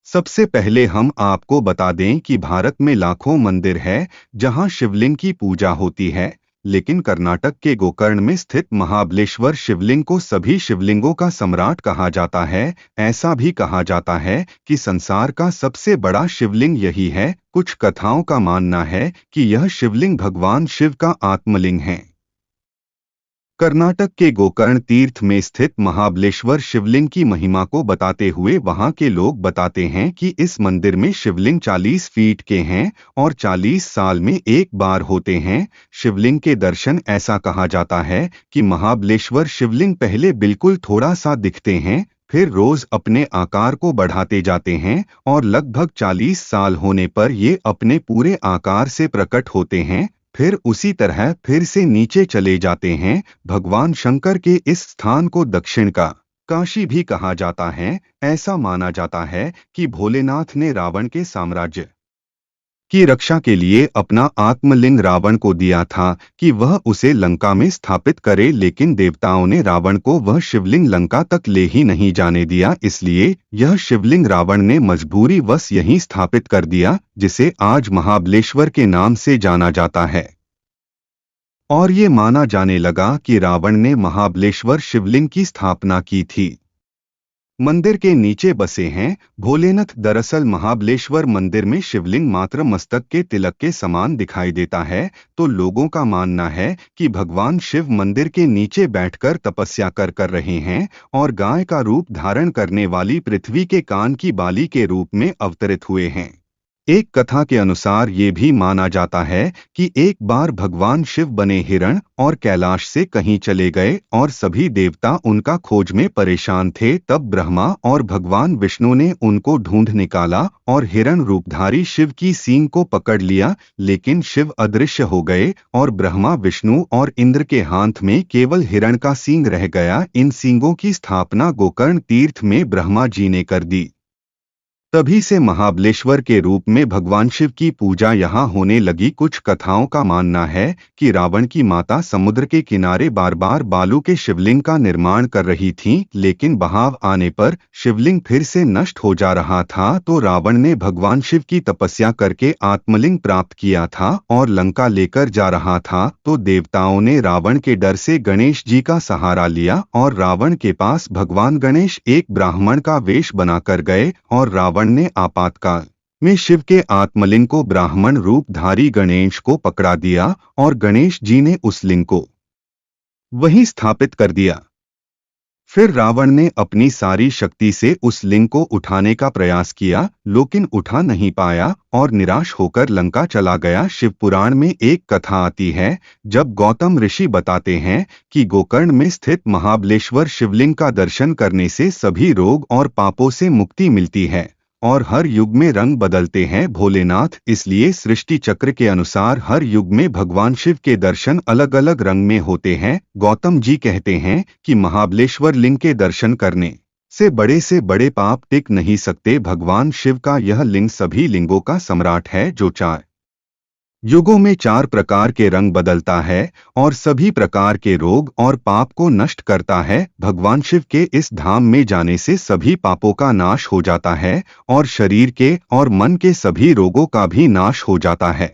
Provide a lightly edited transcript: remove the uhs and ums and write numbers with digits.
सबसे पहले हम आपको बता दें कि भारत में लाखों मंदिर है जहां शिवलिंग की पूजा होती है, लेकिन कर्नाटक के गोकर्ण में स्थित महाबलेश्वर शिवलिंग को सभी शिवलिंगों का सम्राट कहा जाता है। ऐसा भी कहा जाता है कि संसार का सबसे बड़ा शिवलिंग यही है। कुछ कथाओं का मानना है कि यह शिवलिंग भगवान शिव का आत्मलिंग है। कर्नाटक के गोकर्ण तीर्थ में स्थित महाबलेश्वर शिवलिंग की महिमा को बताते हुए वहां के लोग बताते हैं कि इस मंदिर में शिवलिंग 40 फीट के हैं और 40 साल में एक बार होते हैं। शिवलिंग के दर्शन, ऐसा कहा जाता है कि महाबलेश्वर शिवलिंग पहले बिल्कुल थोड़ा सा दिखते हैं, फिर रोज अपने आकार को बढ़ाते जाते हैं और लगभग 40 साल होने पर ये अपने पूरे आकार से प्रकट होते हैं, फिर उसी तरह फिर से नीचे चले जाते हैं। भगवान शंकर के इस स्थान को दक्षिण का काशी भी कहा जाता है। ऐसा माना जाता है कि भोलेनाथ ने रावण के साम्राज्य की रक्षा के लिए अपना आत्मलिंग रावण को दिया था कि वह उसे लंका में स्थापित करे, लेकिन देवताओं ने रावण को वह शिवलिंग लंका तक ले ही नहीं जाने दिया। इसलिए यह शिवलिंग रावण ने मजबूरी वश यहीं स्थापित कर दिया, जिसे आज महाबलेश्वर के नाम से जाना जाता है। और ये माना जाने लगा कि रावण ने महाबलेश्वर शिवलिंग की स्थापना की थी। मंदिर के नीचे बसे हैं भोलेनाथ। दरअसल महाबलेश्वर मंदिर में शिवलिंग मात्र मस्तक के तिलक के समान दिखाई देता है, तो लोगों का मानना है कि भगवान शिव मंदिर के नीचे बैठकर तपस्या कर रहे हैं और गाय का रूप धारण करने वाली पृथ्वी के कान की बाली के रूप में अवतरित हुए हैं। एक कथा के अनुसार ये भी माना जाता है कि एक बार भगवान शिव बने हिरण और कैलाश से कहीं चले गए और सभी देवता उनका खोज में परेशान थे। तब ब्रह्मा और भगवान विष्णु ने उनको ढूंढ निकाला और हिरण रूपधारी शिव की सींग को पकड़ लिया, लेकिन शिव अदृश्य हो गए और ब्रह्मा, विष्णु और इंद्र के हाथ में केवल हिरण का सींग रह गया। इन सींगों की स्थापना गोकर्ण तीर्थ में ब्रह्मा जी ने कर दी। तभी से महाबलेश्वर के रूप में भगवान शिव की पूजा यहाँ होने लगी। कुछ कथाओं का मानना है कि रावण की माता समुद्र के किनारे बार बार बालू के शिवलिंग का निर्माण कर रही थीं, लेकिन बहाव आने पर शिवलिंग फिर से नष्ट हो जा रहा था, तो रावण ने भगवान शिव की तपस्या करके आत्मलिंग प्राप्त किया था और लंका लेकर जा रहा था। तो देवताओं ने रावण के डर से गणेश जी का सहारा लिया और रावण के पास भगवान गणेश एक ब्राह्मण का वेश बनाकर गए और रावण ने आपातकाल में शिव के आत्मलिंग को ब्राह्मण रूपधारी गणेश को पकड़ा दिया और गणेश जी ने उस लिंग को वहीं स्थापित कर दिया। फिर रावण ने अपनी सारी शक्ति से उस लिंग को उठाने का प्रयास किया, लेकिन उठा नहीं पाया और निराश होकर लंका चला गया। शिव पुराण में एक कथा आती है, जब गौतम ऋषि बताते हैं कि गोकर्ण में स्थित महाबलेश्वर शिवलिंग का दर्शन करने से सभी रोग और पापों से मुक्ति मिलती है और हर युग में रंग बदलते हैं भोलेनाथ। इसलिए सृष्टि चक्र के अनुसार हर युग में भगवान शिव के दर्शन अलग अलग रंग में होते हैं। गौतम जी कहते हैं कि महाबलेश्वर लिंग के दर्शन करने से बड़े पाप टिक नहीं सकते। भगवान शिव का यह लिंग सभी लिंगों का सम्राट है, जो 4 युगों में 4 प्रकार के रंग बदलता है और सभी प्रकार के रोग और पाप को नष्ट करता है। भगवान शिव के इस धाम में जाने से सभी पापों का नाश हो जाता है और शरीर के और मन के सभी रोगों का भी नाश हो जाता है।